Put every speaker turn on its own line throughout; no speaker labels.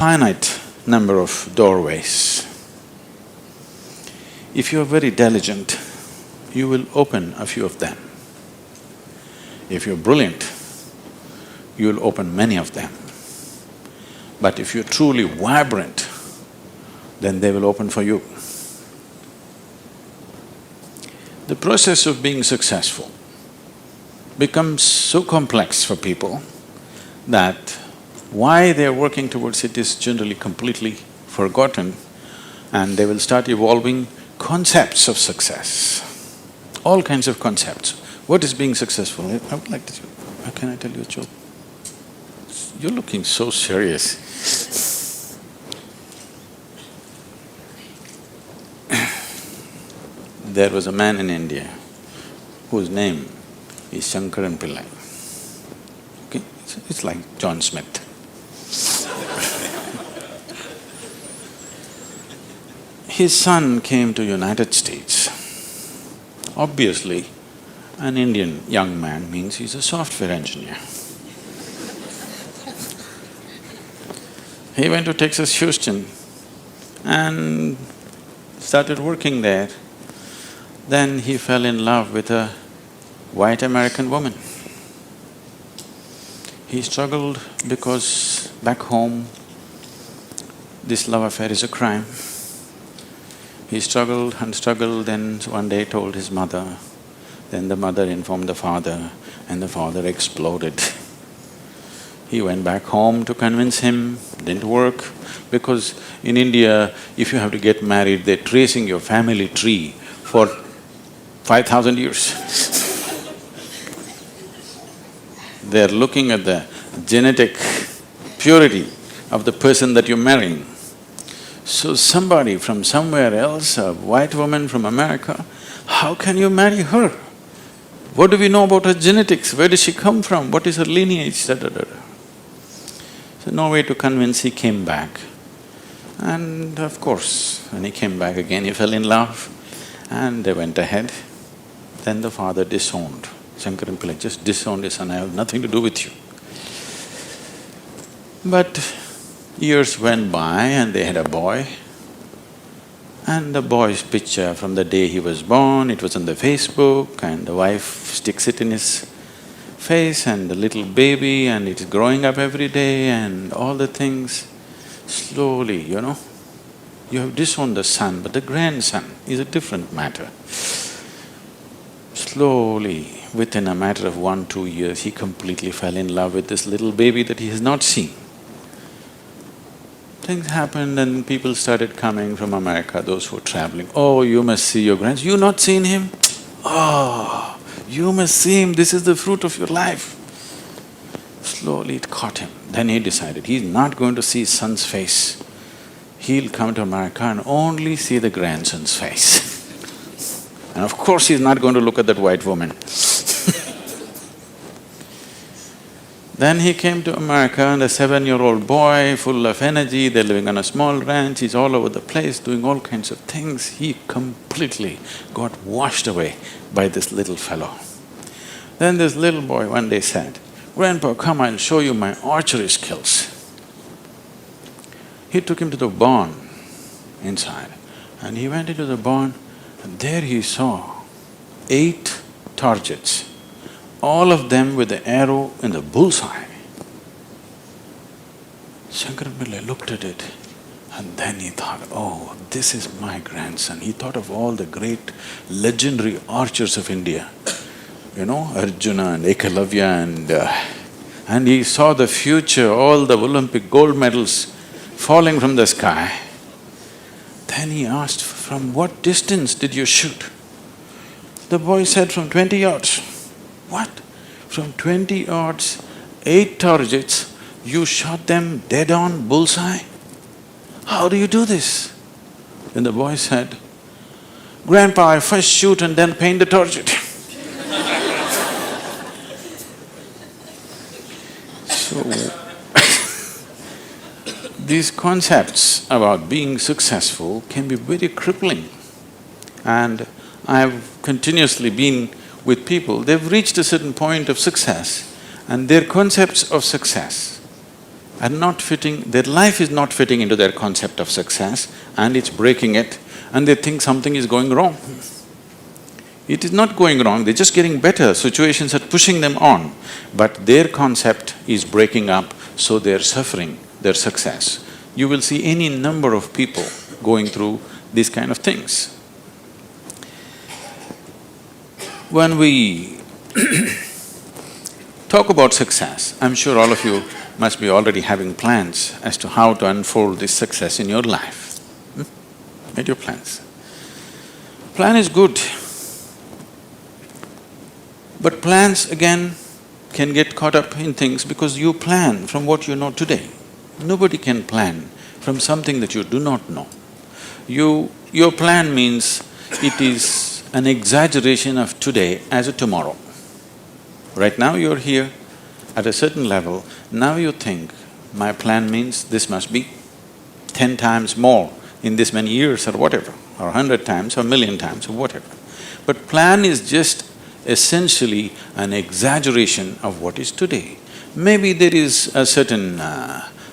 finite number of doorways. If you are very diligent, you will open a few of them. If you're brilliant, you'll open many of them. But if you're truly vibrant, then they will open for you. The process of being successful becomes so complex for people that why they're working towards it is generally completely forgotten, and they will start evolving concepts of success, all kinds of concepts. What is being successful? I would like to… can I tell you a joke? You're looking so serious. There was a man in India whose name is Shankaran Pillai. Okay, it's like John Smith. His son came to United States. Obviously, an Indian young man means he's a software engineer. He went to Texas, Houston and started working there. Then he fell in love with a white American woman. He struggled because back home, this love affair is a crime. He struggled and struggled, then one day told his mother. Then the mother informed the father, and the father exploded. He went back home to convince him, didn't work, because in India, if you have to get married, they're tracing your family tree for 5,000 years. They're looking at the genetic purity of the person that you're marrying. So somebody from somewhere else, a white woman from America, how can you marry her? What do we know about her genetics? Where does she come from? What is her lineage? Da, da, da, da. So no way to convince, he came back. And of course, when he came back again, he fell in love and they went ahead. Then the father disowned. Shankaran Pillai just disowned his son, I have nothing to do with you. But years went by and they had a boy. And the boy's picture from the day he was born, it was on the Facebook, and the wife sticks it in his face, and the little baby, and it is growing up every day and all the things. Slowly, you have disowned the son, but the grandson is a different matter. Slowly, within a matter of 1-2 years, he completely fell in love with this little baby that he has not seen. Things happened and people started coming from America, those who were traveling. Oh, you must see your grandson. You not seen him? Oh, you must see him, this is the fruit of your life. Slowly it caught him. Then he decided he's not going to see his son's face. He'll come to America and only see the grandson's face. And of course he's not going to look at that white woman. Then he came to America and a 7-year-old boy, full of energy, they're living on a small ranch, he's all over the place doing all kinds of things. He completely got washed away by this little fellow. Then this little boy one day said, "Grandpa, come, I'll show you my archery skills." He took him to the barn inside and he went into the barn and there he saw 8 targets, all of them with the arrow in the bullseye. Shankaran Pillai looked at it and then he thought, oh, this is my grandson. He thought of all the great legendary archers of India, Arjuna and Ekalavya and he saw the future, all the Olympic gold medals falling from the sky. Then he asked, from what distance did you shoot? The boy said, from 20 yards. What? From 20 yards, 8 targets, you shot them dead on, bullseye? How do you do this? Then the boy said, Grandpa, I first shoot and then paint the target. So, these concepts about being successful can be very crippling. And I've continuously been with people, they've reached a certain point of success and their concepts of success are not fitting, their life is not fitting into their concept of success and it's breaking it, and they think something is going wrong. It is not going wrong, they're just getting better, situations are pushing them on, but their concept is breaking up, so they're suffering their success. You will see any number of people going through these kind of things. When we talk about success, I'm sure all of you must be already having plans as to how to unfold this success in your life. Made your plans. Plan is good. But plans again can get caught up in things because you plan from what you know today. Nobody can plan from something that you do not know. Your plan means it is an exaggeration of today as a tomorrow. Right now you're here at a certain level, now you think, my plan means this must be 10 times more in this many years or whatever, or 100 times or 1,000,000 times or whatever. But plan is just essentially an exaggeration of what is today. Maybe there is a certain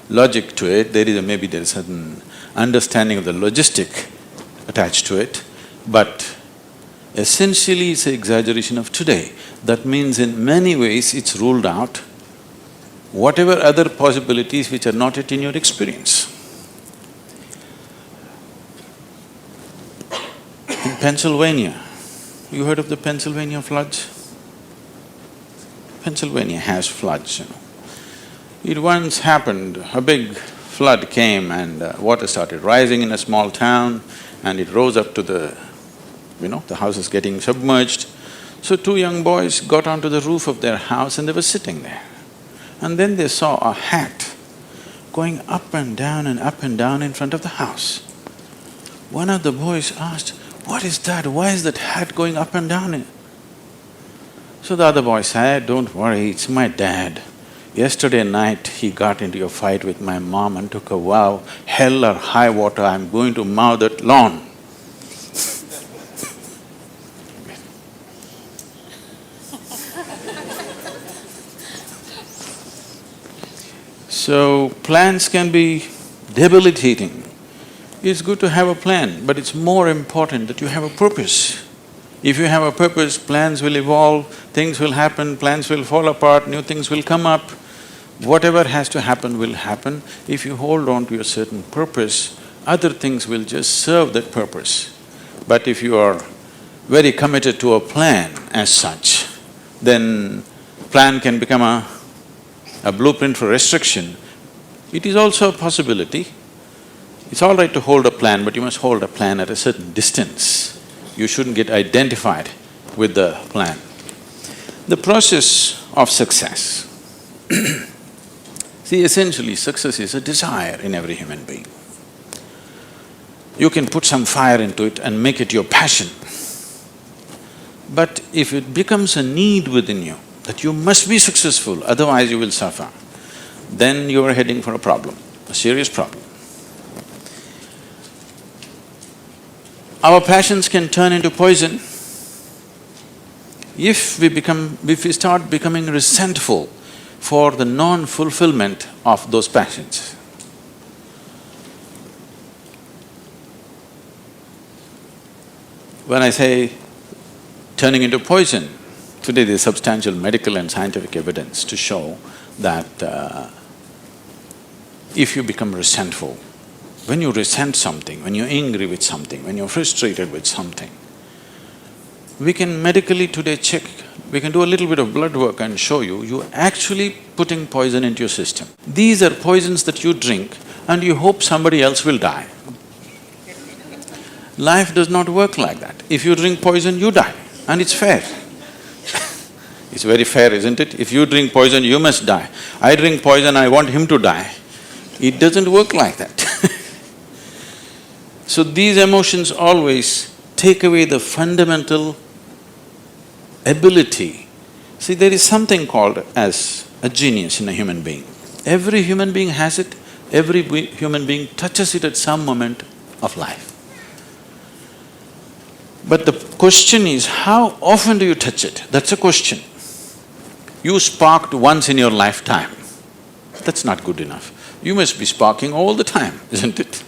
logic to it, maybe there is certain understanding of the logistic attached to it, but essentially it's an exaggeration of today. That means in many ways it's ruled out whatever other possibilities which are not yet in your experience. In Pennsylvania, you heard of the Pennsylvania floods? Pennsylvania has floods, It once happened, a big flood came and water started rising in a small town and it rose up to the houses getting submerged. So two young boys got onto the roof of their house and they were sitting there. And then they saw a hat going up and down in front of the house. One of the boys asked, "What is that? Why is that hat going up and down?" So the other boy said, "Don't worry, it's my dad. Yesterday night he got into a fight with my mom and took a vow, hell or high water, I'm going to mow that lawn." So, plans can be debilitating. It's good to have a plan, but it's more important that you have a purpose. If you have a purpose, plans will evolve, things will happen, plans will fall apart, new things will come up. Whatever has to happen will happen. If you hold on to a certain purpose, other things will just serve that purpose. But if you are very committed to a plan as such, then plan can become a blueprint for restriction. It is also a possibility. It's all right to hold a plan, but you must hold a plan at a certain distance. You shouldn't get identified with the plan. The process of success. See, essentially success is a desire in every human being. You can put some fire into it and make it your passion. But if it becomes a need within you, that you must be successful, otherwise you will suffer, then you are heading for a problem, a serious problem. Our passions can turn into poison if we start becoming resentful for the non-fulfillment of those passions. When I say turning into poison, today there's substantial medical and scientific evidence to show that if you become resentful, when you resent something, when you're angry with something, when you're frustrated with something, we can medically today check, we can do a little bit of blood work and show you, you're actually putting poison into your system. These are poisons that you drink and you hope somebody else will die. Life does not work like that. If you drink poison, you die, and it's fair. It's very fair, isn't it? If you drink poison, you must die. I drink poison, I want him to die. It doesn't work like that. So these emotions always take away the fundamental ability. See, there is something called as a genius in a human being. Every human being has it, every human being touches it at some moment of life. But the question is, how often do you touch it? That's a question. You sparked once in your lifetime, that's not good enough. You must be sparking all the time, isn't it?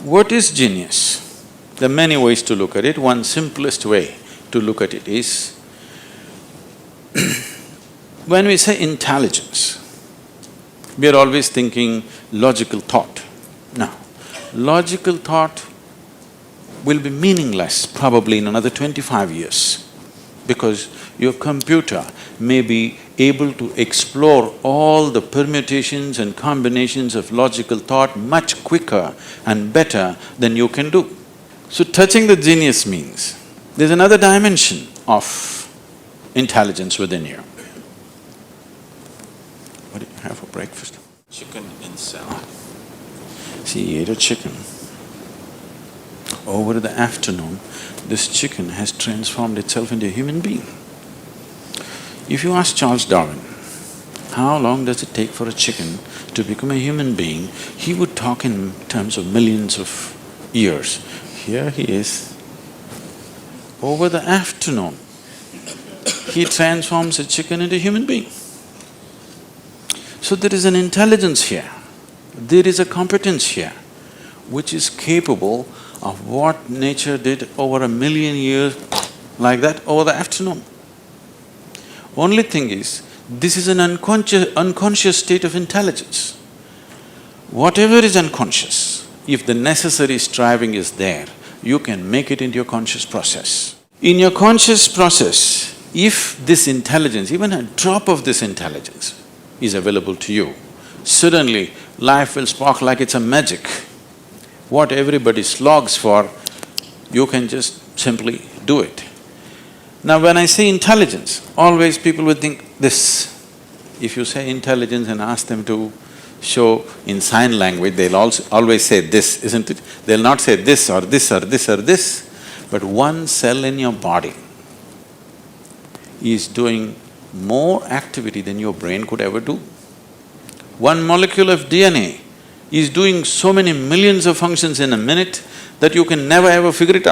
What is genius? There are many ways to look at it. One simplest way to look at it is, when we say intelligence, we are always thinking logical thought. No, logical thought will be meaningless probably in another 25 years, because your computer may be able to explore all the permutations and combinations of logical thought much quicker and better than you can do. So touching the genius means there's another dimension of intelligence within you. What do you have for breakfast?
Chicken in salad.
See, he ate a chicken. Over the afternoon, this chicken has transformed itself into a human being. If you ask Charles Darwin, how long does it take for a chicken to become a human being, he would talk in terms of millions of years. Here he is. Over the afternoon, he transforms a chicken into a human being. So there is an intelligence here, there is a competence here, which is capable of what nature did over 1,000,000 years like that over the afternoon. Only thing is, this is an unconscious state of intelligence. Whatever is unconscious, if the necessary striving is there, you can make it into your conscious process. In your conscious process, if this intelligence, even a drop of this intelligence is available to you, suddenly life will spark like it's a magic. What everybody slogs for, you can just simply do it. Now when I say intelligence, always people would think this. If you say intelligence and ask them to show in sign language, they'll also always say this, isn't it? They'll not say this or this or this or this, but one cell in your body is doing more activity than your brain could ever do. One molecule of DNA is doing so many millions of functions in a minute that you can never ever figure it out.